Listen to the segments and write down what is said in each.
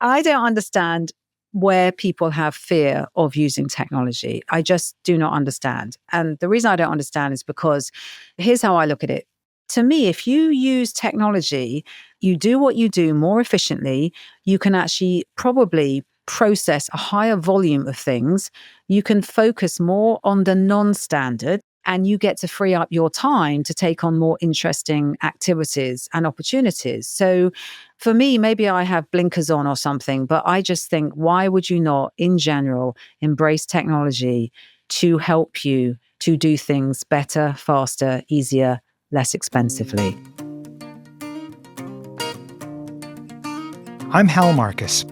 I don't understand where people have fear of using technology. I just do not understand. And the reason I don't understand is because here's how I look at it. To me, if you use technology, you do what you do more efficiently, you can actually probably process a higher volume of things. You can focus more on the non-standard and you get to free up your time to take on more interesting activities and opportunities. So for me, maybe I have blinkers on or something, but I just think, why would you not, in general, embrace technology to help you to do things better, faster, easier, less expensively? I'm Hal Marcus.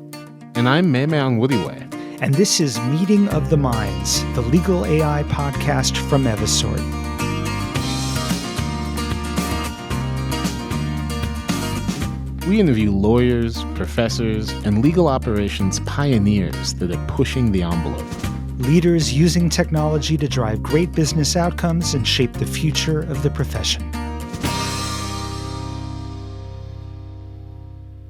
And I'm Memme Wuriwe. And this is Meeting of the Minds, the legal AI podcast from Evisort. We interview lawyers, professors, and legal operations pioneers that are pushing the envelope. Leaders using technology to drive great business outcomes and shape the future of the profession.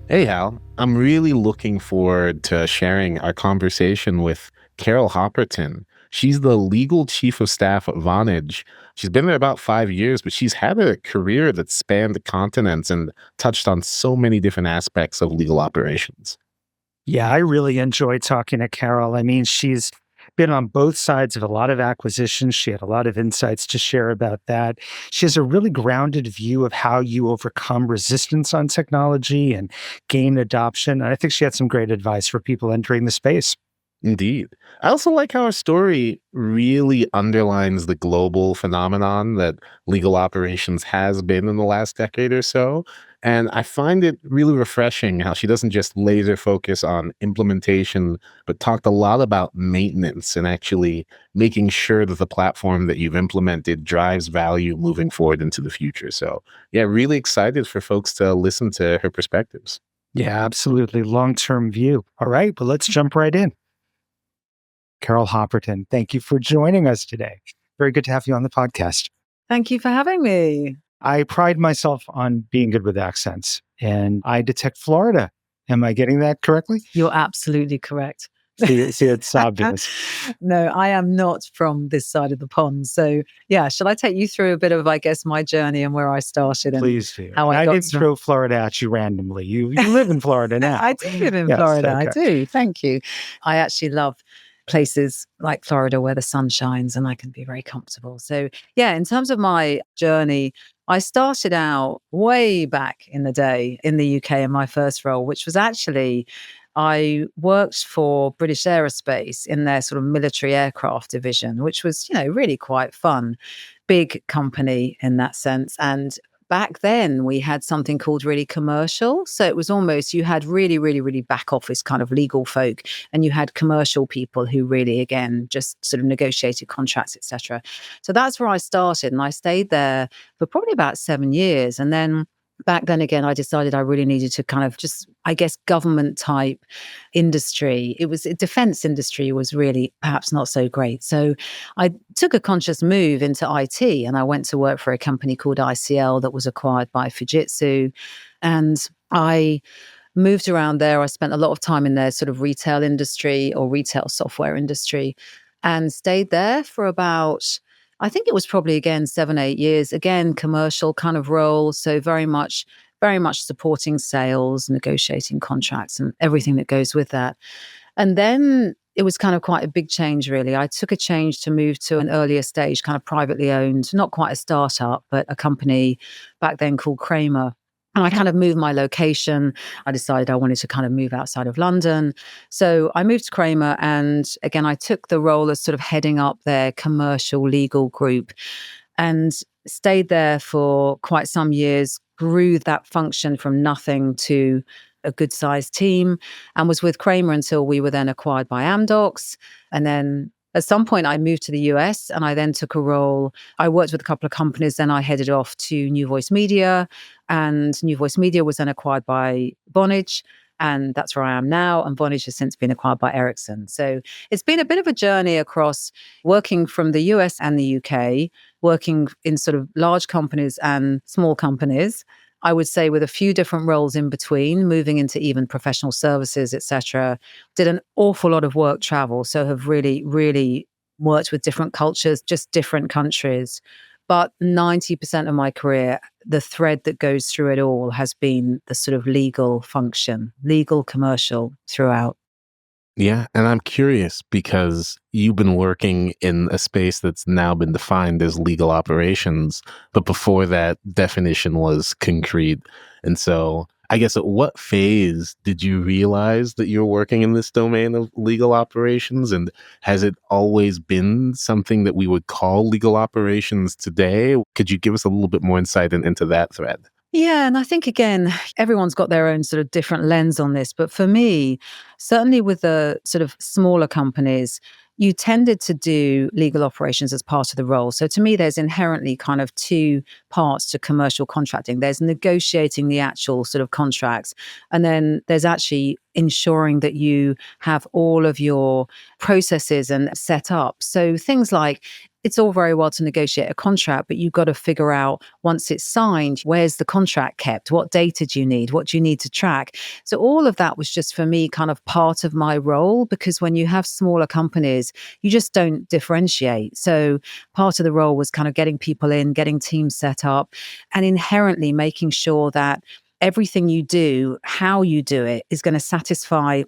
Hey, Hal. I'm really looking forward to sharing our conversation with Carol Hopperton. She's the legal chief of staff at Vonage. She's been there about 5 years, but she's had a career that spanned continents and touched on so many different aspects of legal operations. Yeah, I really enjoyed talking to Carol. I mean, she's been on both sides of a lot of acquisitions. She had a lot of insights to share about that. She has a really grounded view of how you overcome resistance on technology and gain adoption. And I think she had some great advice for people entering the space. Indeed. I also like how our story really underlines the global phenomenon that legal operations has been in the last decade or so. And I find it really refreshing how she doesn't just laser focus on implementation, but talked a lot about maintenance and actually making sure that the platform that you've implemented drives value moving forward into the future. So yeah, really excited for folks to listen to her perspectives. Yeah, absolutely. Long-term view. All right, well, let's jump right in. Carol Hopperton, thank you for joining us today. Very good to have you on the podcast. Thank you for having me. I pride myself on being good with accents, and I detect Florida. Am I getting that correctly? You're absolutely correct. See, it's obvious. No, I am not from this side of the pond. So yeah, shall I take you through a bit of, I guess, my journey and where I started? And please do. How I didn't throw Florida at you randomly. You live in Florida now. I do live in Yes, Florida. okay. I do. Thank you. I actually love places like Florida where the sun shines and I can be very comfortable. So yeah, in terms of my journey, I started out way back in the day in the UK in my first role, which was actually, I worked for British Aerospace in their sort of military aircraft division, which was, really quite fun. Big company in that sense. And back then we had something called really commercial. So it was almost, you had really, really, really back office kind of legal folk, and you had commercial people who really, again, just sort of negotiated contracts, etc. So that's where I started. And I stayed there for probably about 7 years. And then back then again, I decided I really needed to kind of just, I guess, government type industry. It was defense industry was really perhaps not so great. So I took a conscious move into IT and I went to work for a company called ICL that was acquired by Fujitsu. And I moved around there. I spent a lot of time in their sort of retail industry or retail software industry and stayed there for about, I think it was probably, again, 7, 8 years, again, commercial kind of role. So very much supporting sales, negotiating contracts and everything that goes with that. And then it was kind of quite a big change, really. I took a change to move to an earlier stage, kind of privately owned, not quite a startup, but a company back then called Kramer. And I kind of moved my location. I decided I wanted to kind of move outside of London. So I moved to Kramer. And again, I took the role as sort of heading up their commercial legal group and stayed there for quite some years, grew that function from nothing to a good sized team, and was with Kramer until we were then acquired by Amdocs. And then at some point I moved to the US and I then took a role. I worked with a couple of companies. Then I headed off to New Voice Media, and New Voice Media was then acquired by Vonage. And that's where I am now. And Vonage has since been acquired by Ericsson. So it's been a bit of a journey across working from the US and the UK, working in sort of large companies and small companies. I would say with a few different roles in between, moving into even professional services, etc. Did an awful lot of work travel. So have really, really worked with different cultures, just different countries. But 90% of my career, the thread that goes through it all has been the sort of legal function, legal commercial throughout. Yeah, and I'm curious because you've been working in a space that's now been defined as legal operations, but before that definition was concrete. And so, I guess at what phase did you realize that you're working in this domain of legal operations? And has it always been something that we would call legal operations today? Could you give us a little bit more insight into that thread? Yeah. And I think, again, everyone's got their own sort of different lens on this. But for me, certainly with the sort of smaller companies, you tended to do legal operations as part of the role. So to me, there's inherently kind of two parts to commercial contracting. There's negotiating the actual sort of contracts, and then there's actually ensuring that you have all of your processes and set up. So things like, it's all very well to negotiate a contract, but you've got to figure out once it's signed, where's the contract kept? What data do you need? What do you need to track? So all of that was just for me kind of part of my role, because when you have smaller companies, you just don't differentiate. So part of the role was kind of getting people in, getting teams set up, and inherently making sure that everything you do, how you do it, is going to satisfy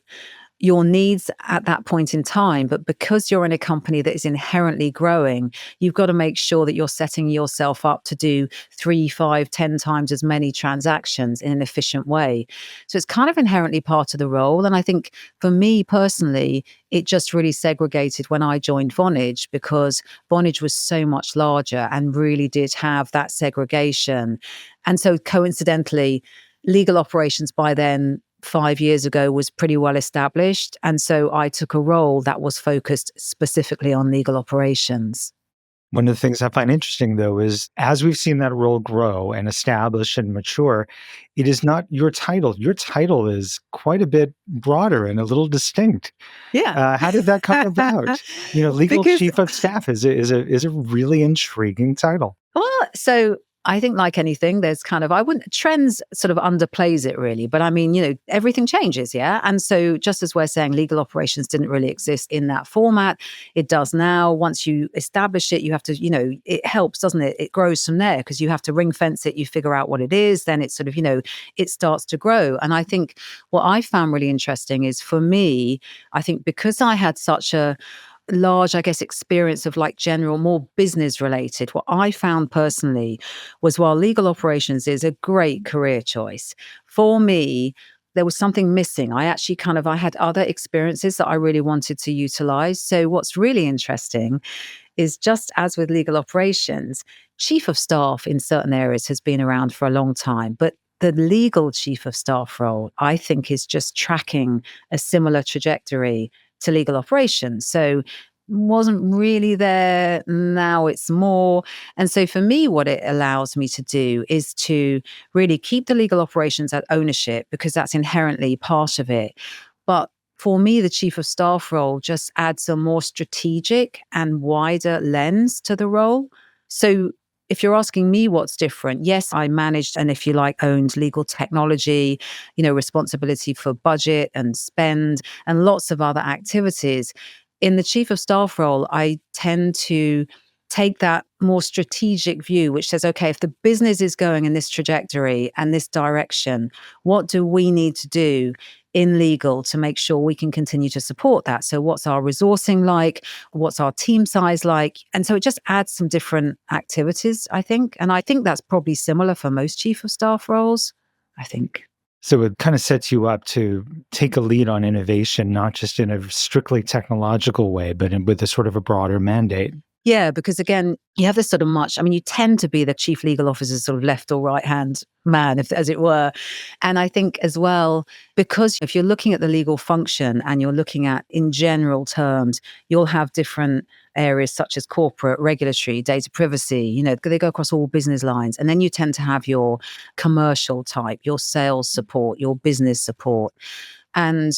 your needs at that point in time. But because you're in a company that is inherently growing, you've got to make sure that you're setting yourself up to do 3, 5, 10 times as many transactions in an efficient way. So it's kind of inherently part of the role. And I think for me personally, it just really segregated when I joined Vonage, because Vonage was so much larger and really did have that segregation. And so coincidentally, legal operations by then, 5 years ago, was pretty well established. And so I took a role that was focused specifically on legal operations. One of the things I find interesting, though, is as we've seen that role grow and establish and mature, it is not your title. Your title is quite a bit broader and a little distinct. Yeah. How did that come about? Legal Because chief of staff is a really intriguing title. Well, so I think like anything, there's kind of, I wouldn't, trends sort of underplays it really. But I mean, everything changes, yeah? And so just as we're saying, legal operations didn't really exist in that format, it does now. Once you establish it, you have to, it helps, doesn't it? It grows from there because you have to ring fence it, you figure out what it is, then it's sort of, it starts to grow. And I think what I found really interesting is, for me, I think because I had such a large, I guess, experience of like general, more business related. What I found personally was, while legal operations is a great career choice, for me, there was something missing. I actually I had other experiences that I really wanted to utilize. So what's really interesting is, just as with legal operations, chief of staff in certain areas has been around for a long time, but the legal chief of staff role, I think, is just tracking a similar trajectory to legal operations. So wasn't really there. Now it's more. And so for me, what it allows me to do is to really keep the legal operations at ownership, because that's inherently part of it. But for me, the chief of staff role just adds a more strategic and wider lens to the role. So if you're asking me what's different, yes, I managed and, if you like, owned legal technology, responsibility for budget and spend and lots of other activities. In the chief of staff role, I tend to take that more strategic view, which says, okay, if the business is going in this trajectory and this direction, what do we need to do in legal to make sure we can continue to support that? So what's our resourcing like? What's our team size like? And so it just adds some different activities, I think. And I think that's probably similar for most chief of staff roles, I think. So it kind of sets you up to take a lead on innovation, not just in a strictly technological way, but with a sort of a broader mandate. Yeah, because again, you have this sort of you tend to be the chief legal officer's sort of left or right hand man, as it were. And I think as well, because if you're looking at the legal function and you're looking at, in general terms, you'll have different areas such as corporate, regulatory, data privacy, they go across all business lines. And then you tend to have your commercial type, your sales support, your business support. And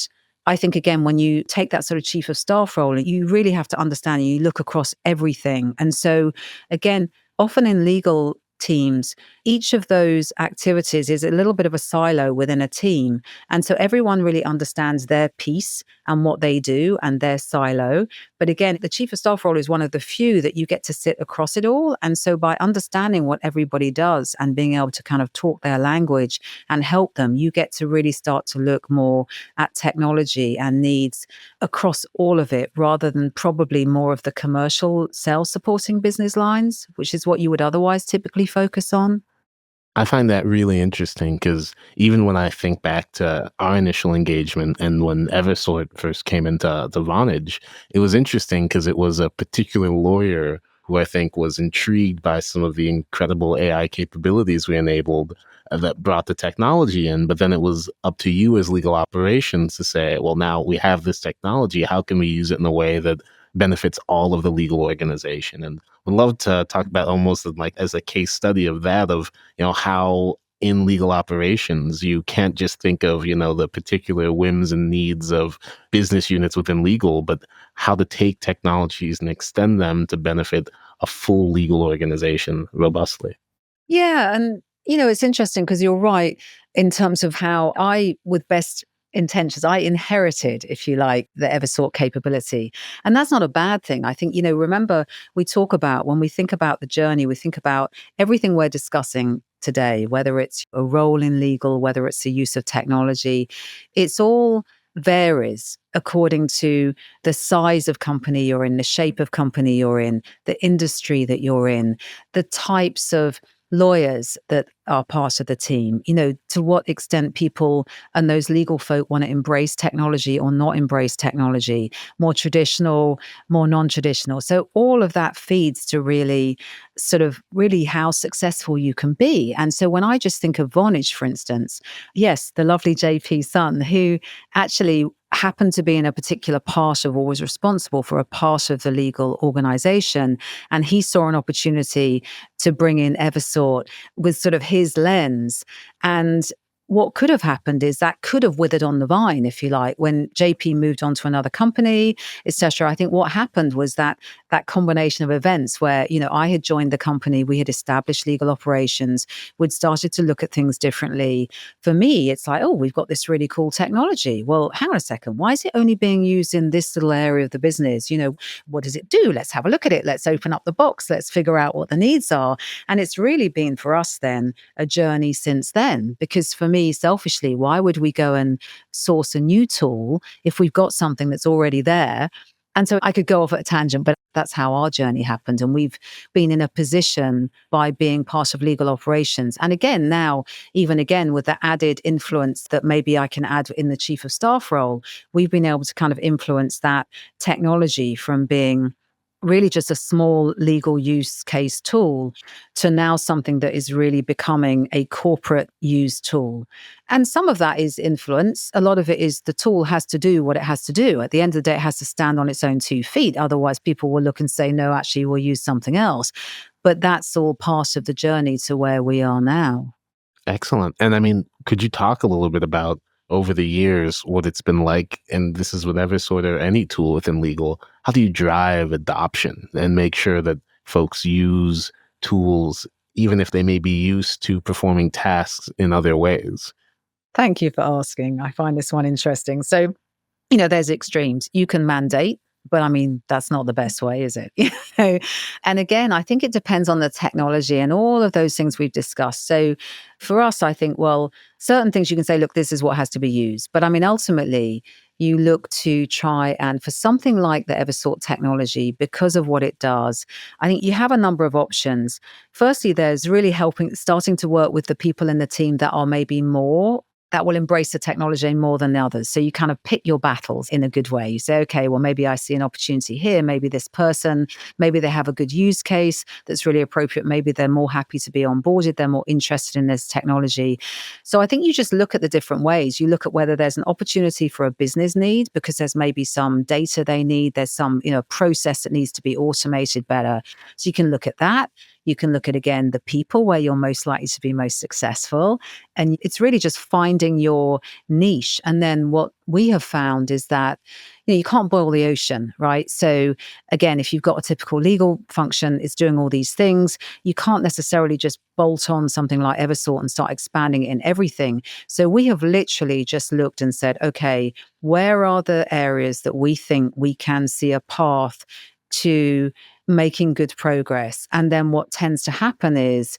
I think, again, when you take that sort of chief of staff role, you really have to understand, you look across everything. And so, again, often in legal, teams, each of those activities is a little bit of a silo within a team. And so everyone really understands their piece and what they do and their silo. But again, the chief of staff role is one of the few that you get to sit across it all. And so by understanding what everybody does and being able to kind of talk their language and help them, you get to really start to look more at technology and needs across all of it, rather than probably more of the commercial sales supporting business lines, which is what you would otherwise typically focus on. I find that really interesting because even when I think back to our initial engagement and when Evisort first came into the Vonage, it was interesting because it was a particular lawyer who I think was intrigued by some of the incredible AI capabilities we enabled that brought the technology in. But then it was up to you as legal operations to say, well, now we have this technology. How can we use it in a way that benefits all of the legal organization? And would love to talk about almost like as a case study of that, of how in legal operations you can't just think of the particular whims and needs of business units within legal, but how to take technologies and extend them to benefit a full legal organization robustly. Yeah. And, it's interesting because you're right in terms of how I, with best intentions, I inherited, if you like, the Eversort capability. And that's not a bad thing. I think, remember, we talk about when we think about the journey, we think about everything we're discussing today, whether it's a role in legal, whether it's the use of technology, it's all varies according to the size of company you're in, the shape of company you're in, the industry that you're in, the types of lawyers that are part of the team, to what extent people and those legal folk want to embrace technology or not embrace technology, more traditional, more non-traditional. So all of that feeds to really sort of really how successful you can be. And so when I just think of Vonage, for instance, yes, the lovely JP son who actually happened to be in a particular part of or was responsible for a part of the legal organization. And he saw an opportunity to bring in Evisort with sort of his lens. And what could have happened is that could have withered on the vine, if you like, when JP moved on to another company, etc. I think what happened was that combination of events where, I had joined the company, we had established legal operations, we'd started to look at things differently. For me, it's like, oh, we've got this really cool technology. Well, hang on a second. Why is it only being used in this little area of the business? What does it do? Let's have a look at it. Let's open up the box. Let's figure out what the needs are. And it's really been for us then a journey since then, because for me, selfishly, why would we go and source a new tool if we've got something that's already there? And so I could go off at a tangent, but that's how our journey happened. And we've been in a position by being part of legal operations. And again, now, even again, with the added influence that maybe I can add in the chief of staff role, we've been able to kind of influence that technology from being really just a small legal use case tool to now something that is really becoming a corporate use tool. And some of that is influence. A lot of it is the tool has to do what it has to do. At the end of the day, it has to stand on its own 2 feet. Otherwise, people will look and say, no, actually, we'll use something else. But that's all part of the journey to where we are now. Excellent. And I mean, could you talk a little bit about over the years what it's been like? And this is whatever sort of any tool within legal. How do you drive adoption and make sure that folks use tools, even if they may be used to performing tasks in other ways? Thank you for asking. I find this one interesting. So, there's extremes. You can mandate, but I mean, that's not the best way, is it? And again, I think it depends on the technology and all of those things we've discussed. So for us, I think, well, certain things you can say, look, this is what has to be used. But I mean, ultimately, you look to try and for something like the Evisort technology, because of what it does, I think you have a number of options. Firstly, there's really starting to work with the people in the team that are maybe more that will embrace the technology more than the others. So you kind of pick your battles in a good way. You say, okay, well, maybe I see an opportunity here. Maybe this person, maybe they have a good use case that's really appropriate. Maybe they're more happy to be onboarded. They're more interested in this technology. So I think you just look at the different ways. You look at whether there's an opportunity for a business need because there's maybe some data they need. There's some, process that needs to be automated better. So you can look at that. You can look at, again, the people where you're most likely to be most successful. And it's really just finding your niche. And then what we have found is that, you can't boil the ocean, right? So again, if you've got a typical legal function, it's doing all these things, you can't necessarily just bolt on something like Evisort and start expanding it in everything. So we have literally just looked and said, okay, where are the areas that we think we can see a path to making good progress? And then what tends to happen is,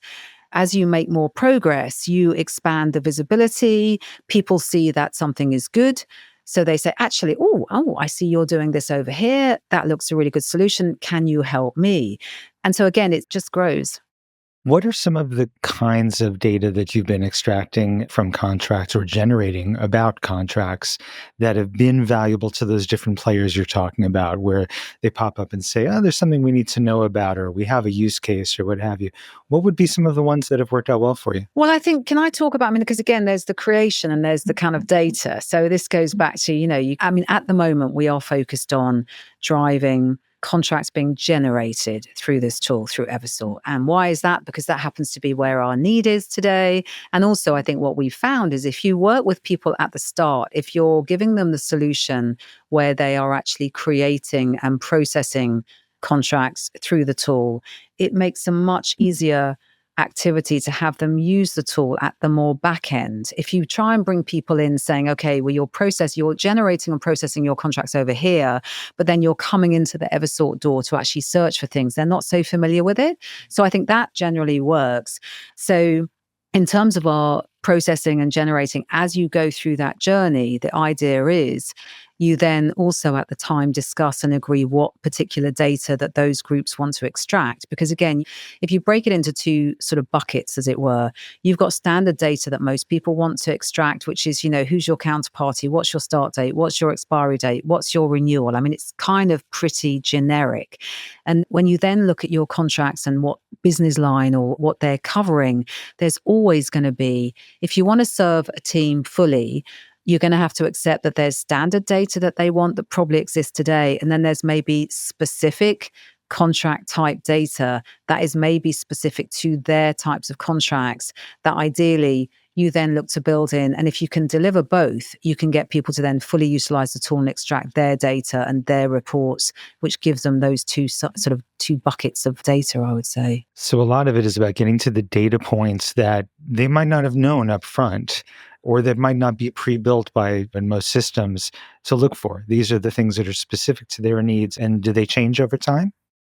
as you make more progress, you expand the visibility. People see that something is good. So they say, actually, oh, I see you're doing this over here. That looks a really good solution. Can you help me? And so again, it just grows. What are some of the kinds of data that you've been extracting from contracts or generating about contracts that have been valuable to those different players you're talking about, where they pop up and say, oh, there's something we need to know about, or we have a use case, or what have you? What would be some of the ones that have worked out well for you? Well, I think, can I talk about, because again, there's the creation and there's the kind of data. So this goes back to, at the moment, we are focused on driving contracts being generated through this tool, through Evisort. And why is that? Because that happens to be where our need is today. And also, I think what we found is, if you work with people at the start, if you're giving them the solution where they are actually creating and processing contracts through the tool, it makes a much easier activity to have them use the tool at the more back end. If you try and bring people in saying, okay, well, you're generating and processing your contracts over here, but then you're coming into the Evisort door to actually search for things, they're not so familiar with it. So I think that generally works. So in terms of our processing and generating, as you go through that journey, the idea is you then also at the time discuss and agree what particular data that those groups want to extract. Because again, if you break it into two sort of buckets, as it were, you've got standard data that most people want to extract, which is, who's your counterparty? What's your start date? What's your expiry date? What's your renewal? It's kind of pretty generic. And when you then look at your contracts and what business line or what they're covering, there's always going to be, if you want to serve a team fully, you're going to have to accept that there's standard data that they want that probably exists today. And then there's maybe specific contract type data that is maybe specific to their types of contracts that ideally you then look to build in. And if you can deliver both, you can get people to then fully utilize the tool and extract their data and their reports, which gives them those two buckets of data, I would say. So a lot of it is about getting to the data points that they might not have known up front, or that might not be pre-built in most systems to look for. These are the things that are specific to their needs. And do they change over time?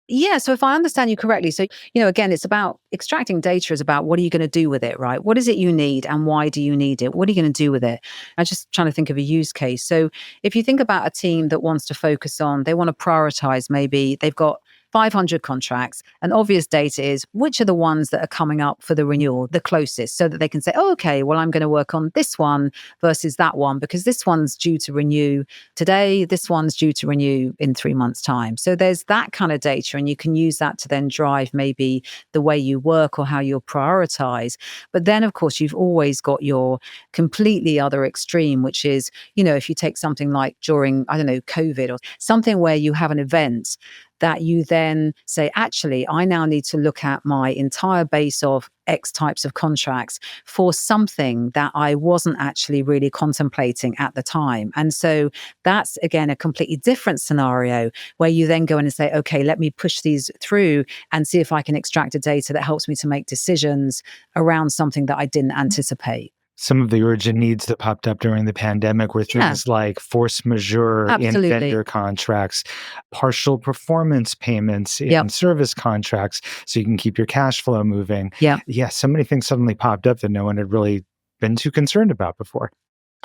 Yeah. So if I understand you correctly, so, again, it's about extracting data is about what are you going to do with it, right? What is it you need and why do you need it? What are you going to do with it? I'm just trying to think of a use case. So if you think about a team that wants to focus on, they want to prioritize, maybe they've got 500 contracts, and obvious data is which are the ones that are coming up for the renewal the closest, so that they can say, oh, okay, well, I'm going to work on this one versus that one because this one's due to renew today, this one's due to renew in 3 months' time. So there's that kind of data, and you can use that to then drive maybe the way you work or how you'll prioritize. But then, of course, you've always got your completely other extreme, which is, if you take something like during, COVID or something where you have an event that you then say, actually, I now need to look at my entire base of X types of contracts for something that I wasn't actually really contemplating at the time. And so that's, again, a completely different scenario where you then go in and say, okay, let me push these through and see if I can extract the data that helps me to make decisions around something that I didn't anticipate. Some of the urgent needs that popped up during the pandemic were things like force majeure in vendor contracts, partial performance payments in service contracts, so you can keep your cash flow moving. Yeah, so many things suddenly popped up that no one had really been too concerned about before.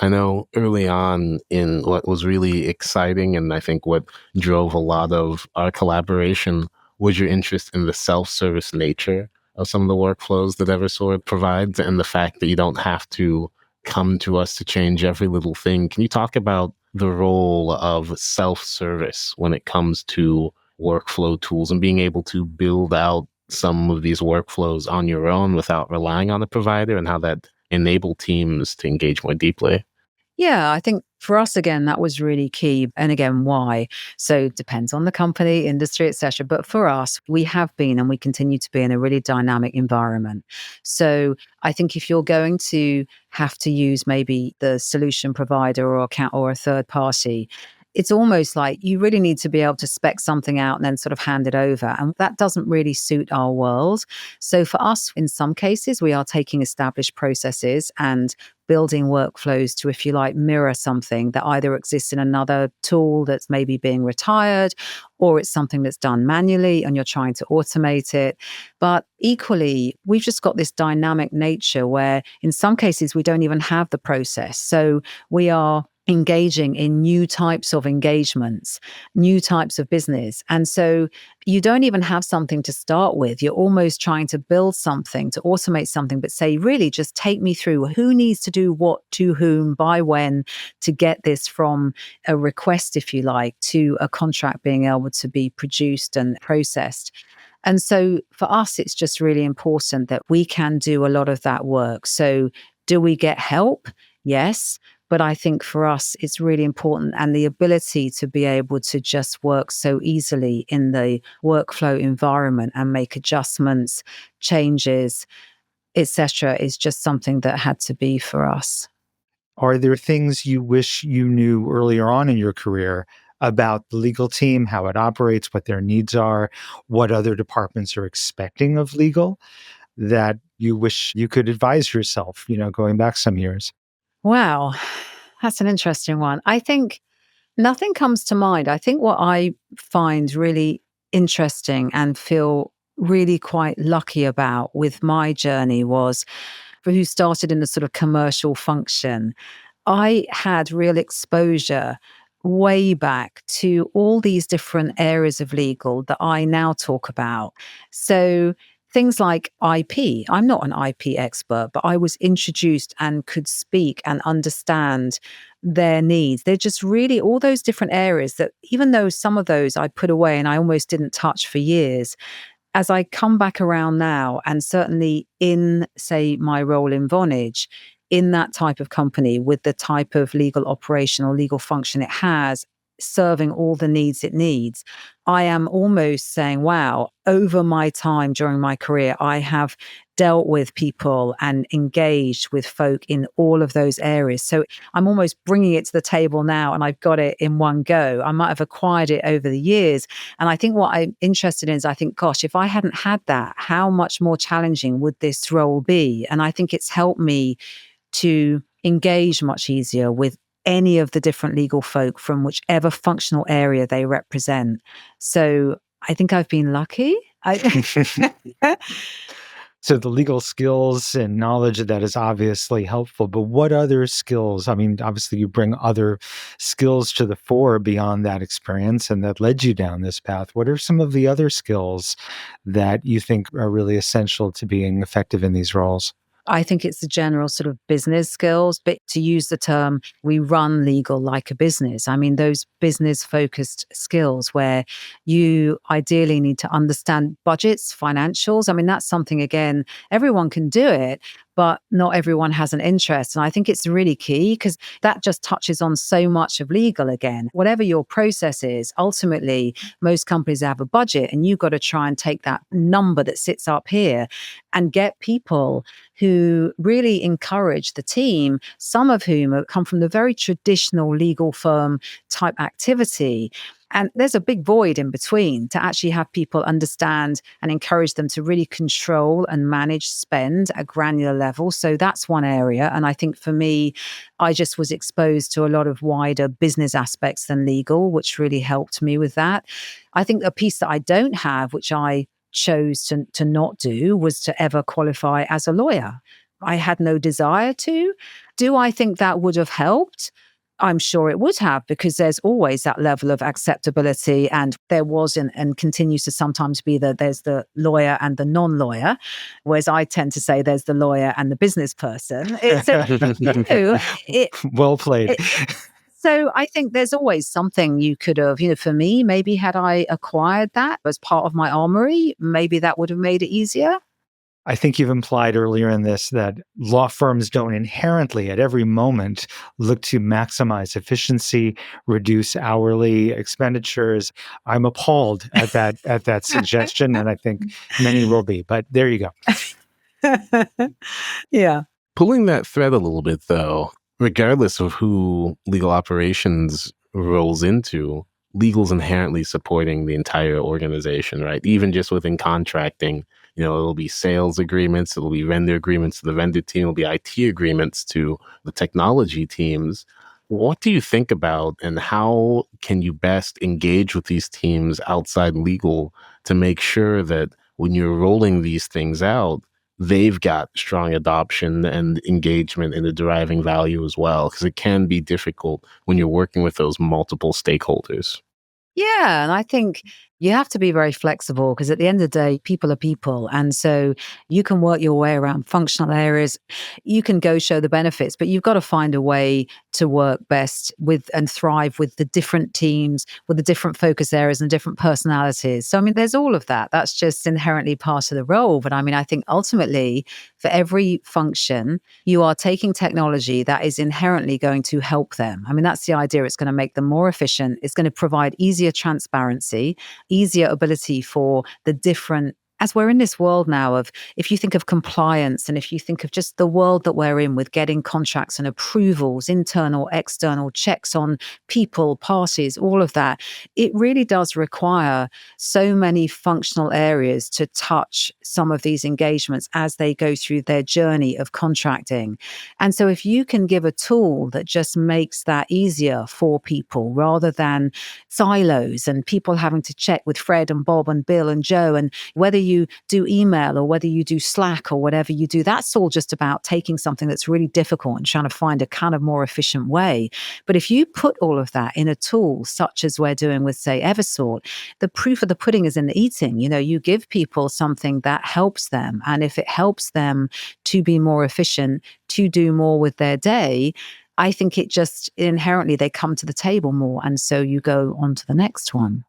I know early on in what was really exciting, and I think what drove a lot of our collaboration, was your interest in the self-service nature of some of the workflows that Evisort provides, and the fact that you don't have to come to us to change every little thing. Can you talk about the role of self-service when it comes to workflow tools and being able to build out some of these workflows on your own without relying on a provider, and how that enable teams to engage more deeply? Yeah, I think for us, again, that was really key. And again, why? So it depends on the company, industry, etc. But for us, we have been and we continue to be in a really dynamic environment. So I think if you're going to have to use maybe the solution provider or a third party, it's almost like you really need to be able to spec something out and then sort of hand it over. And that doesn't really suit our world. So for us, in some cases, we are taking established processes and building workflows to, if you like, mirror something that either exists in another tool that's maybe being retired, or it's something that's done manually and you're trying to automate it. But equally, we've just got this dynamic nature where in some cases we don't even have the process. So we are engaging in new types of engagements, new types of business. And so you don't even have something to start with. You're almost trying to build something, to automate something, but say, really, just take me through who needs to do what to whom, by when, to get this from a request, if you like, to a contract being able to be produced and processed. And so for us, it's just really important that we can do a lot of that work. So do we get help? Yes. But I think for us, it's really important, and the ability to be able to just work so easily in the workflow environment and make adjustments, changes, etc., is just something that had to be for us. Are there things you wish you knew earlier on in your career about the legal team, how it operates, what their needs are, what other departments are expecting of legal that you wish you could advise yourself, going back some years? Wow, that's an interesting one. I think nothing comes to mind. I think what I find really interesting and feel really quite lucky about with my journey was, for who started in the sort of commercial function, I had real exposure way back to all these different areas of legal that I now talk about. So things like IP. I'm not an IP expert, but I was introduced and could speak and understand their needs. They're just really all those different areas that, even though some of those I put away and I almost didn't touch for years, as I come back around now, and certainly in, say, my role in Vonage, in that type of company with the type of legal operation or legal function it has, serving all the needs it needs, I am almost saying, wow, over my time during my career, I have dealt with people and engaged with folk in all of those areas. So I'm almost bringing it to the table now, and I've got it in one go. I might have acquired it over the years. And I think what I'm interested in is, I think, gosh, if I hadn't had that, how much more challenging would this role be? And I think it's helped me to engage much easier with any of the different legal folk from whichever functional area they represent. So I think I've been lucky. So the legal skills and knowledge of that is obviously helpful, but what other skills? I mean, obviously you bring other skills to the fore beyond that experience and that led you down this path. What are some of the other skills that you think are really essential to being effective in these roles? I think it's the general sort of business skills, but to use the term, we run legal like a business. I mean, those business focused skills where you ideally need to understand budgets, financials. I mean, that's something, again, everyone can do it, but not everyone has an interest. And I think it's really key because that just touches on so much of legal again. Whatever your process is, ultimately, most companies have a budget, and you've got to try and take that number that sits up here and get people who really encourage the team, some of whom come from the very traditional legal firm type activity. And there's a big void in between to actually have people understand and encourage them to really control and manage spend at granular level. So that's one area. And I think for me, I just was exposed to a lot of wider business aspects than legal, which really helped me with that. I think a piece that I don't have, which I chose to not do, was to ever qualify as a lawyer. I had no desire to. Do I think that would have helped? I'm sure it would have, because there's always that level of acceptability, and there was and continues to sometimes be that there's the lawyer and the non-lawyer, whereas I tend to say there's the lawyer and the business person. It's Well played. so I think there's always something you could have, for me, maybe had I acquired that as part of my armory, maybe that would have made it easier. I think you've implied earlier in this that law firms don't inherently, at every moment, look to maximize efficiency, reduce hourly expenditures. I'm appalled at that suggestion, and I think many will be. But there you go. Yeah. Pulling that thread a little bit, though, regardless of who legal operations rolls into, legal's inherently supporting the entire organization, right? Even just within contracting, it'll be sales agreements, it'll be vendor agreements to the vendor team, it'll be IT agreements to the technology teams. What do you think about, and how can you best engage with these teams outside legal to make sure that when you're rolling these things out, they've got strong adoption and engagement in the deriving value as well? Because it can be difficult when you're working with those multiple stakeholders. Yeah. And I think you have to be very flexible because at the end of the day, people are people. And so you can work your way around functional areas. You can go show the benefits, but you've got to find a way to work best with and thrive with the different teams, with the different focus areas and different personalities. So, I mean, there's all of that. That's just inherently part of the role. But I mean, I think ultimately for every function, you are taking technology that is inherently going to help them. I mean, that's the idea. It's going to make them more efficient. It's going to provide easier transparency, easier ability for the different, as we're in this world now of, if you think of compliance and if you think of just the world that we're in with getting contracts and approvals, internal, external checks on people, parties, all of that, it really does require so many functional areas to touch some of these engagements as they go through their journey of contracting. And so if you can give a tool that just makes that easier for people rather than silos and people having to check with Fred and Bob and Bill and Joe, and whether you do email or whether you do Slack or whatever you do, that's all just about taking something that's really difficult and trying to find a kind of more efficient way. But if you put all of that in a tool, such as we're doing with, say, Evisort, the proof of the pudding is in the eating. You give people something that helps them. And if it helps them to be more efficient, to do more with their day, I think it just inherently they come to the table more. And so you go on to the next one.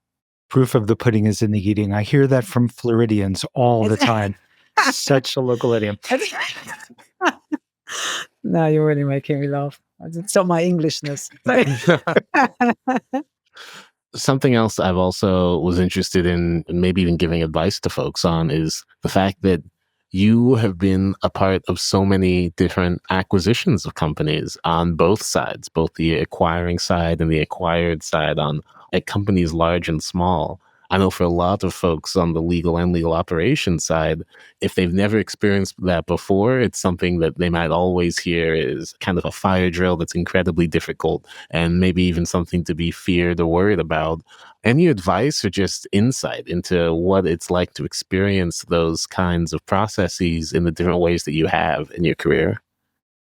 Proof of the pudding is in the eating. I hear that from Floridians all the time. Such a local idiom. No, you're really making me laugh. It's not my Englishness. Something else I've also was interested in, and maybe even giving advice to folks on, is the fact that you have been a part of so many different acquisitions of companies on both sides, both the acquiring side and the acquired side, at companies large and small. I know for a lot of folks on the legal and legal operations side, if they've never experienced that before, it's something that they might always hear is kind of a fire drill that's incredibly difficult and maybe even something to be feared or worried about. Any advice or just insight into what it's like to experience those kinds of processes in the different ways that you have in your career?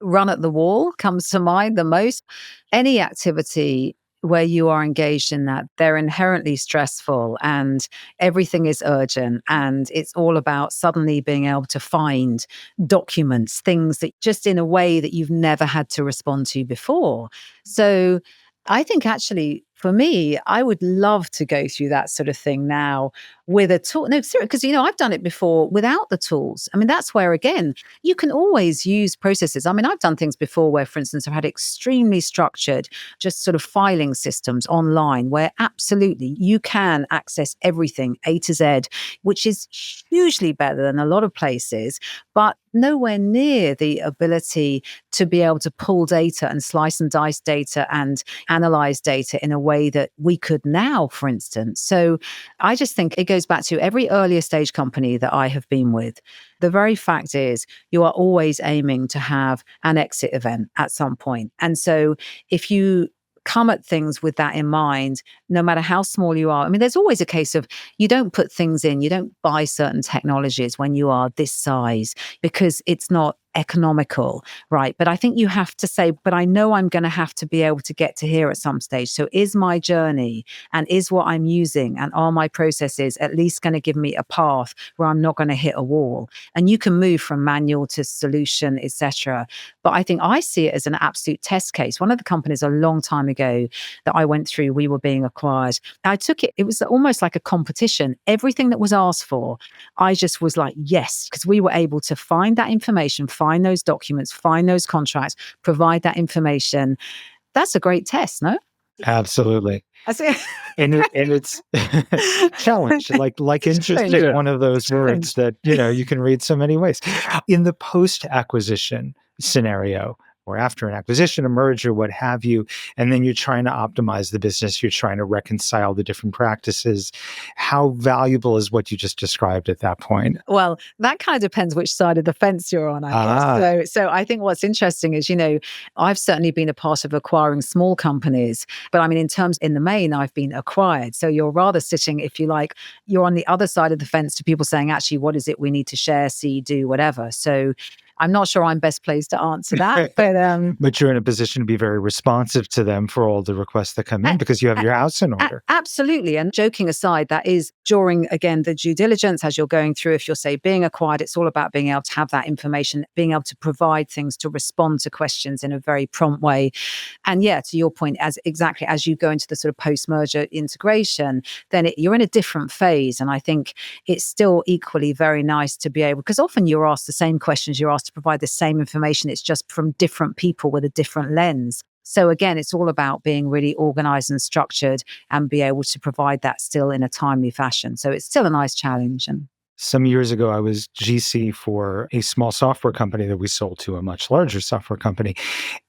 Run at the wall comes to mind the most. Any activity where you are engaged in that, they're inherently stressful and everything is urgent. And it's all about suddenly being able to find documents, things that just in a way that you've never had to respond to before. So I think actually, for me, I would love to go through that sort of thing now with a tool. No, seriously, because I've done it before without the tools. I mean, that's where again you can always use processes. I mean, I've done things before where, for instance, I've had extremely structured, just sort of filing systems online where absolutely you can access everything A to Z, which is hugely better than a lot of places, but nowhere near the ability to be able to pull data and slice and dice data and analyze data in a way that we could now, for instance. So I just think it goes back to every earlier stage company that I have been with. The very fact is you are always aiming to have an exit event at some point. And so if you come at things with that in mind, no matter how small you are. I mean, there's always a case of you don't put things in, you don't buy certain technologies when you are this size because it's not economical, right? But I think you have to say, but I know I'm going to have to be able to get to here at some stage. So is my journey and is what I'm using and are my processes at least going to give me a path where I'm not going to hit a wall? And you can move from manual to solution, etc. But I think I see it as an absolute test case. One of the companies a long time ago that I went through, we were being acquired. I took it, it was almost like a competition. Everything that was asked for, I just was like, yes, because we were able to find that information, find those documents, find those contracts, provide that information. That's a great test, no? Absolutely. I see. And it's challenge, like interesting, Strange. one of those words that, you can read so many ways. In the post-acquisition scenario, or after an acquisition, a merger, what have you, and then you're trying to optimize the business, you're trying to reconcile the different practices. How valuable is what you just described at that point? Well, that kind of depends which side of the fence you're on, I guess. So I think what's interesting is, I've certainly been a part of acquiring small companies, but I mean, in the main, I've been acquired. So you're rather sitting, if you like, you're on the other side of the fence to people saying, actually, what is it we need to share, see, do, whatever. So I'm not sure I'm best placed to answer that, but you're in a position to be very responsive to them for all the requests that come in because you have your house in order. Absolutely. And joking aside, that is during, again, the due diligence as you're going through, if you're, say, being acquired, it's all about being able to have that information, being able to provide things to respond to questions in a very prompt way. And yeah, to your point, as you go into the sort of post-merger integration, then you're in a different phase. And I think it's still equally very nice to be able, because often you're asked the same questions, you're asked to provide the same information. It's just from different people with a different lens. So again, it's all about being really organized and structured and be able to provide that still in a timely fashion. So it's still a nice challenge. And some years ago, I was GC for a small software company that we sold to a much larger software company.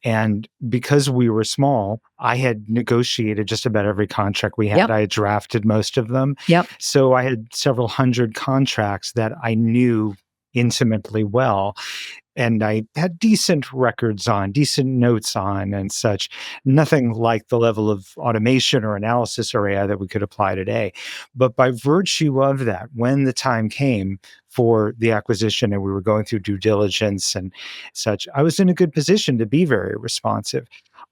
And because we were small, I had negotiated just about every contract we had. Yep. I had drafted most of them. Yep. So I had several hundred contracts that I knew intimately well. And I had decent records on, decent notes on and such. Nothing like the level of automation or analysis or AI that we could apply today. But by virtue of that, when the time came for the acquisition and we were going through due diligence and such, I was in a good position to be very responsive.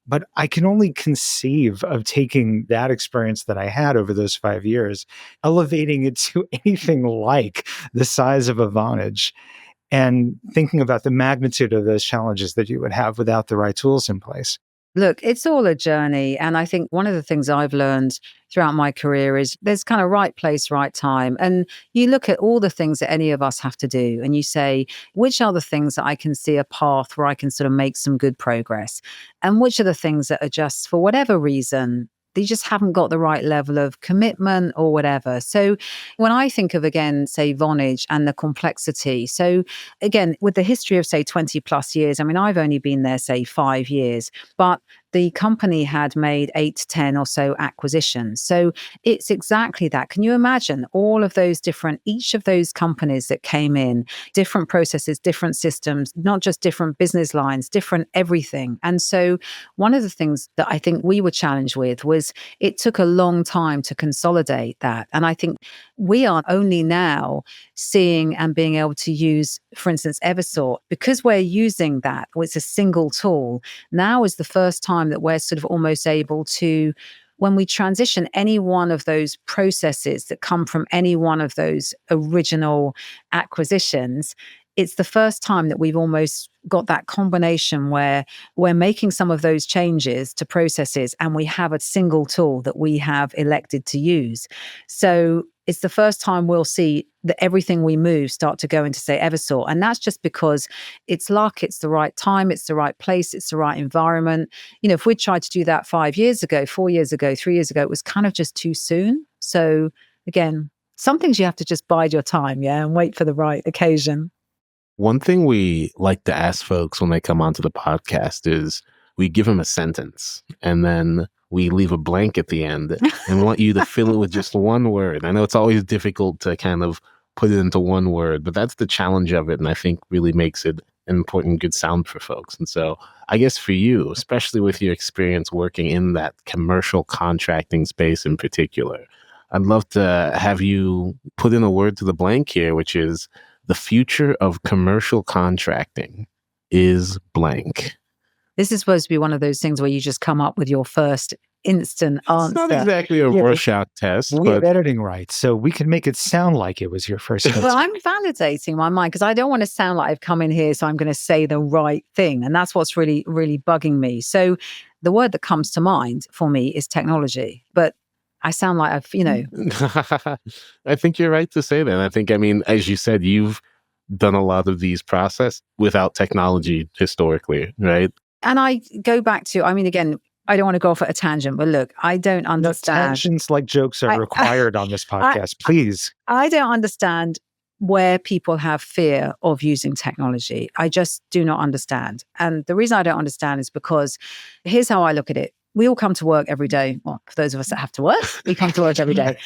But I can only conceive of taking that experience that I had over those 5 years, elevating it to anything like the size of a Vonage, and thinking about the magnitude of those challenges that you would have without the right tools in place. Look, it's all a journey. And I think one of the things I've learned throughout my career is there's kind of right place, right time. And you look at all the things that any of us have to do and you say, which are the things that I can see a path where I can sort of make some good progress? And which are the things that are just, for whatever reason, they just haven't got the right level of commitment or whatever. So when I think of, again, say, Vonage and the complexity, so again, with the history of, say, 20 plus years, I mean, I've only been there, say, 5 years, but the company had made 8 to 10 or so acquisitions. So it's exactly that. Can you imagine all of those different, each of those companies that came in, different processes, different systems, not just different business lines, different everything. And so one of the things that I think we were challenged with was it took a long time to consolidate that. And I think we are only now seeing and being able to use, for instance, Evisort, because we're using that, it's a single tool. Now is the first time that we're sort of almost able to, when we transition any one of those processes that come from any one of those original acquisitions, it's the first time that we've almost got that combination where we're making some of those changes to processes and we have a single tool that we have elected to use. So it's the first time we'll see that everything we move start to go into, say, Evisort. And that's just because it's luck, it's the right time, it's the right place, it's the right environment. If we tried to do that 5 years ago, 4 years ago, 3 years ago, it was kind of just too soon. So again, some things you have to just bide your time, and wait for the right occasion. One thing we like to ask folks when they come onto the podcast is we give them a sentence and then we leave a blank at the end and want you to fill it with just one word. I know it's always difficult to kind of put it into one word, but that's the challenge of it. And I think really makes it an important, good sound for folks. And so I guess for you, especially with your experience working in that commercial contracting space in particular, I'd love to have you put in a word to the blank here, which is the future of commercial contracting. is blank. This is supposed to be one of those things where you just come up with your first instant It's not answer. exactly a Yeah, but Rorschach test, we have but editing rights, so we can make it sound like it was your first Well, instinct. I'm validating my mind because I don't want to sound like I've come in here, so I'm going to say the right thing. And that's what's really, really bugging me. So the word that comes to mind for me is technology. But I sound like I think you're right to say that. I think, I mean, as you said, you've done a lot of these processes without technology historically, right? and I go back to, I mean, again, I don't want to go off at a tangent, but look, I don't No, understand. tangents like jokes are I- required on this I- podcast. Please. I don't understand where people have fear of using technology. I just do not understand. And the reason I don't understand is because here's how I look at it. We all come to work every day. Well, for those of us that have to work, we come to work every day.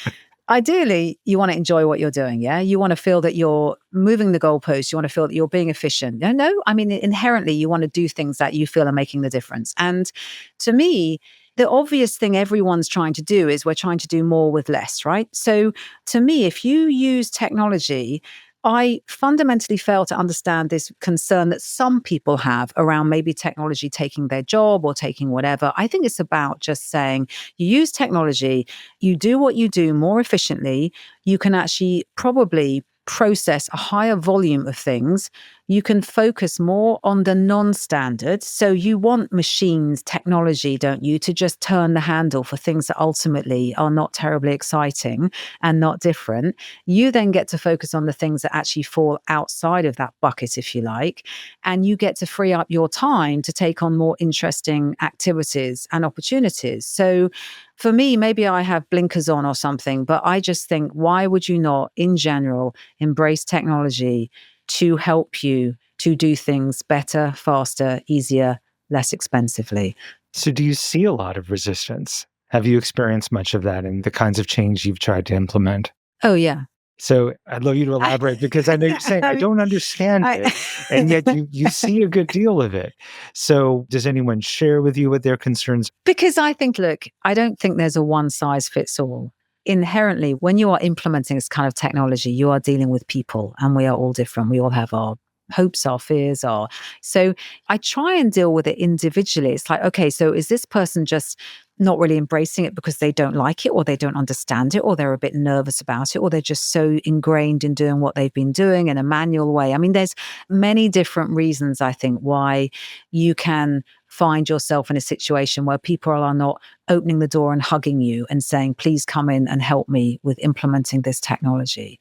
Ideally, you want to enjoy what you're doing. Yeah. You want to feel that you're moving the goalposts. You want to feel that you're being efficient. No, I mean, inherently, you want to do things that you feel are making the difference. And to me, the obvious thing everyone's trying to do is we're trying to do more with less, right? So to me, if you use technology, I fundamentally fail to understand this concern that some people have around maybe technology taking their job or taking whatever. I think it's about just saying you use technology, you do what you do more efficiently, you can actually probably process a higher volume of things. You can focus more on the non-standard. So you want machines, technology, don't you, to just turn the handle for things that ultimately are not terribly exciting and not different. You then get to focus on the things that actually fall outside of that bucket, if you like, and you get to free up your time to take on more interesting activities and opportunities. So for me, maybe I have blinkers on or something, but I just think, why would you not, in general, embrace technology to help you to do things better, faster, easier, less expensively? So, do you see a lot of resistance? Have you experienced much of that in the kinds of change you've tried to implement? Oh, yeah. So, I'd love you to elaborate because I know you're saying, I don't understand it. And yet you see a good deal of it. So, does anyone share with you what their concerns? Because I think, look, I don't think there's a one size fits all. Inherently, when you are implementing this kind of technology, you are dealing with people and we are all different. We all have our hopes, our fears, our. So I try and deal with it individually. It's like, okay, so is this person just not really embracing it because they don't like it or they don't understand it or they're a bit nervous about it or they're just so ingrained in doing what they've been doing in a manual way? I mean, there's many different reasons, I think, why you can find yourself in a situation where people are not opening the door and hugging you and saying, please come in and help me with implementing this technology.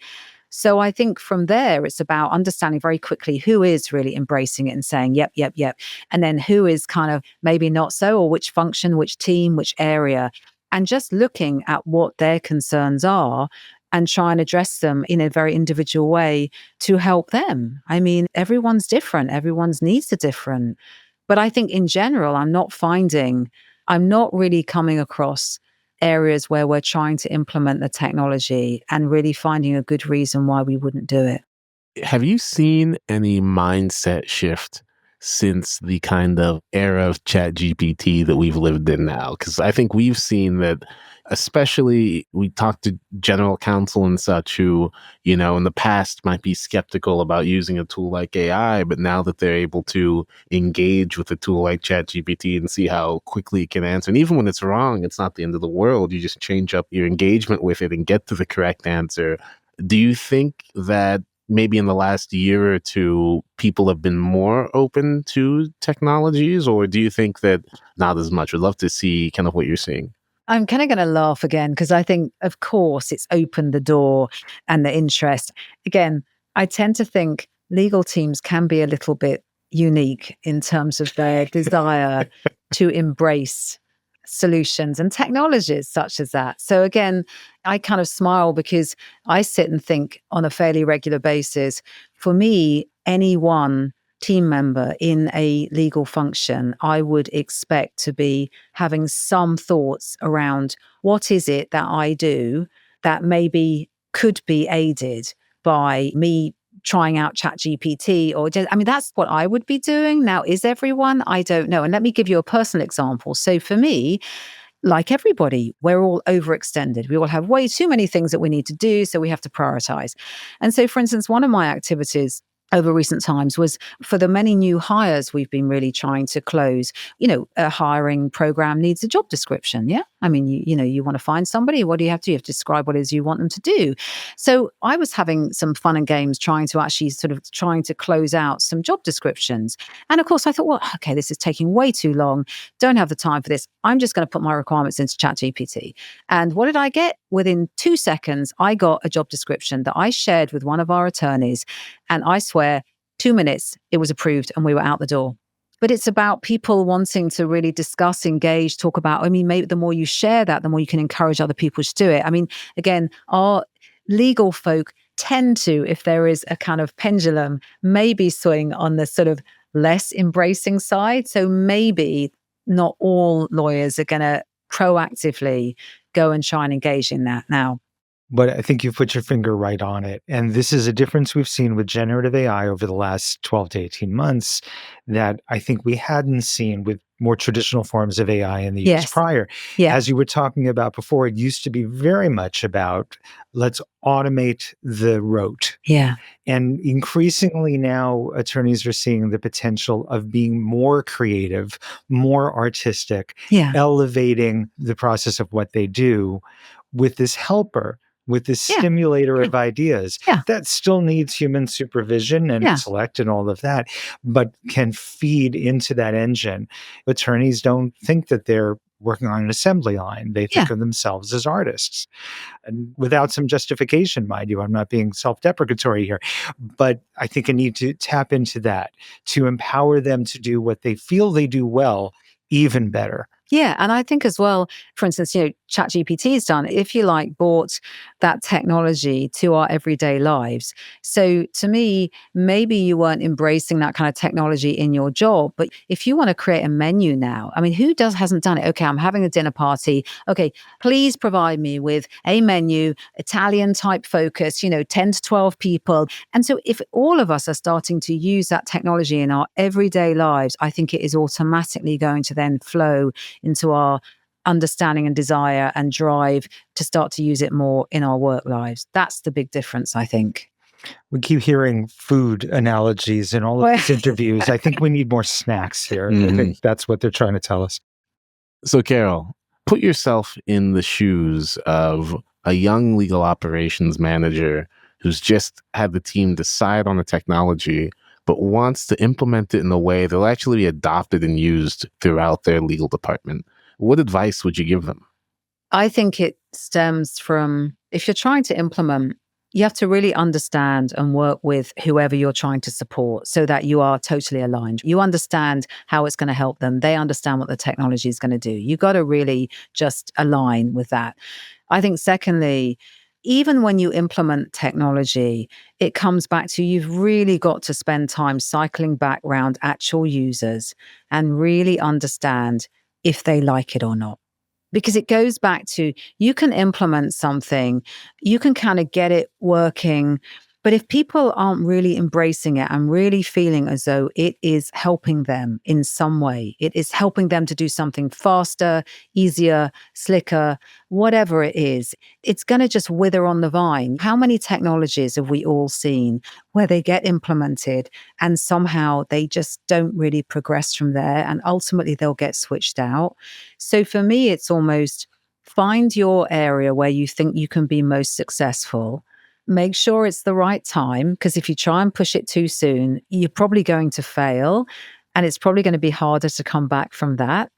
So I think from there, it's about understanding very quickly who is really embracing it and saying, yep, yep, yep. And then who is kind of maybe not so, or which function, which team, which area, and just looking at what their concerns are and try and address them in a very individual way to help them. I mean, everyone's different. Everyone's needs are different. But I think in general, I'm not really coming across areas where we're trying to implement the technology and really finding a good reason why we wouldn't do it. Have you seen any mindset shift since the kind of era of ChatGPT that we've lived in now? Because I think we've seen that, especially we talked to general counsel and such who, you know, in the past might be skeptical about using a tool like AI, but now that they're able to engage with a tool like ChatGPT and see how quickly it can answer, and even when it's wrong, it's not the end of the world. You just change up your engagement with it and get to the correct answer. Do you think that maybe in the last year or two, people have been more open to technologies, or do you think that not as much? I'd love to see kind of what you're seeing. I'm kind of going to laugh again because I think, of course, it's opened the door and the interest. Again, I tend to think legal teams can be a little bit unique in terms of their desire to embrace solutions and technologies such as that. So again, I kind of smile because I sit and think on a fairly regular basis. For me, any one team member in a legal function, I would expect to be having some thoughts around what is it that I do that maybe could be aided by me trying out ChatGPT or just, I mean, that's what I would be doing. Now, is everyone? I don't know. And let me give you a personal example. So for me, like everybody, we're all overextended. We all have way too many things that we need to do. So we have to prioritize. And so, for instance, one of my activities over recent times was for the many new hires we've been really trying to close. A hiring program needs a job description. Yeah. I mean, you want to find somebody. What do you have to do? You have to describe what it is you want them to do. So I was having some fun and games trying to close out some job descriptions. And of course I thought, well, okay, this is taking way too long. Don't have the time for this. I'm just going to put my requirements into ChatGPT. And what did I get? Within 2 seconds, I got a job description that I shared with one of our attorneys. And I swear, 2 minutes, it was approved and we were out the door. But it's about people wanting to really discuss, engage, talk about, maybe the more you share that, the more you can encourage other people to do it. I mean, again, our legal folk tend to, if there is a kind of pendulum, maybe swing on the sort of less embracing side. So maybe not all lawyers are going to proactively go and try and engage in that now. But I think you've put your finger right on it. And this is a difference we've seen with generative AI over the last 12 to 18 months that I think we hadn't seen with more traditional forms of AI in the years prior. Yeah. As you were talking about before, it used to be very much about let's automate the rote. Yeah. And increasingly now, attorneys are seeing the potential of being more creative, more artistic, elevating the process of what they do with this helper, with this stimulator of ideas that still needs human supervision and intellect and all of that, but can feed into that engine. Attorneys don't think that they're working on an assembly line. They think of themselves as artists. And without some justification, mind you, I'm not being self-deprecatory here, but I think I need to tap into that to empower them to do what they feel they do well, even better. Yeah. And I think as well, for instance, ChatGPT has done, if you like, brought that technology to our everyday lives. So to me, maybe you weren't embracing that kind of technology in your job, but if you want to create a menu now, I mean, who hasn't done it? Okay, I'm having a dinner party. Okay, please provide me with a menu, Italian type focus, 10 to 12 people. And so if all of us are starting to use that technology in our everyday lives, I think it is automatically going to then flow into our understanding and desire and drive to start to use it more in our work lives. That's the big difference, I think. We keep hearing food analogies in all of these interviews. I think we need more snacks here. I think that's what they're trying to tell us. So, Carol, put yourself in the shoes of a young legal operations manager who's just had the team decide on a technology, but wants to implement it in a way that'll actually be adopted and used throughout their legal department. What advice would you give them? I think it stems from, if you're trying to implement, you have to really understand and work with whoever you're trying to support so that you are totally aligned. You understand how it's going to help them. They understand what the technology is going to do. You got to really just align with that. I think secondly, even when you implement technology, it comes back to you've really got to spend time cycling back around actual users and really understand if they like it or not. Because it goes back to, you can implement something, you can kind of get it working, but if people aren't really embracing it and really feeling as though it is helping them in some way, it is helping them to do something faster, easier, slicker, whatever it is, it's going to just wither on the vine. How many technologies have we all seen where they get implemented and somehow they just don't really progress from there and ultimately they'll get switched out? So for me, it's almost find your area where you think you can be most successful. Make sure it's the right time, because if you try and push it too soon, you're probably going to fail and it's probably going to be harder to come back from that.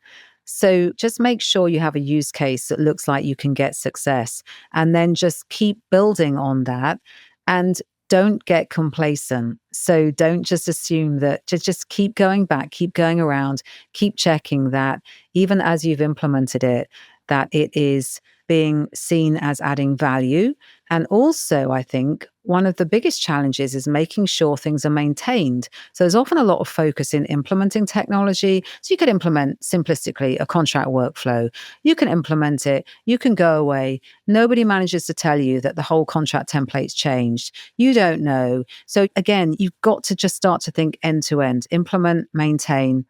So just make sure you have a use case that looks like you can get success and then just keep building on that and don't get complacent. So don't just assume that, just keep going back, keep going around, keep checking that even as you've implemented it, that it is being seen as adding value. And also, I think one of the biggest challenges is making sure things are maintained. So there's often a lot of focus in implementing technology. So you could implement simplistically a contract workflow. You can implement it. You can go away. Nobody manages to tell you that the whole contract template's changed. You don't know. So again, you've got to just start to think end to end. Implement, maintain,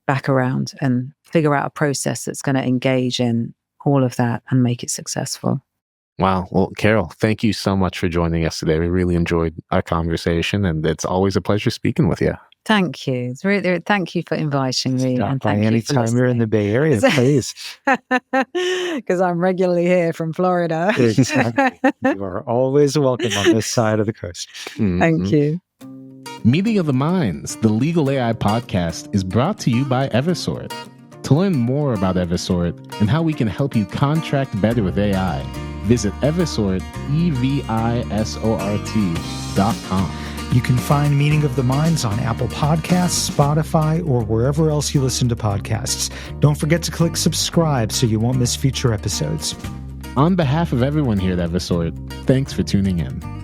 back around and figure out a process that's going to engage in all of that and make it successful. Wow. Well, Carol, thank you so much for joining us today. We really enjoyed our conversation, and it's always a pleasure speaking with you. Thank you. It's really, thank you for inviting me. Stop And by thank you for anytime you're in the Bay Area, please. Because I'm regularly here from Florida. Exactly. You are always welcome on this side of the coast. Thank you. Meeting of the Minds, the Legal AI podcast, is brought to you by Evisort. To learn more about Evisort and how we can help you contract better with AI, visit Evisort, EVISORT.com. You can find Meeting of the Minds on Apple Podcasts, Spotify, or wherever else you listen to podcasts. Don't forget to click subscribe so you won't miss future episodes. On behalf of everyone here at Evisort, thanks for tuning in.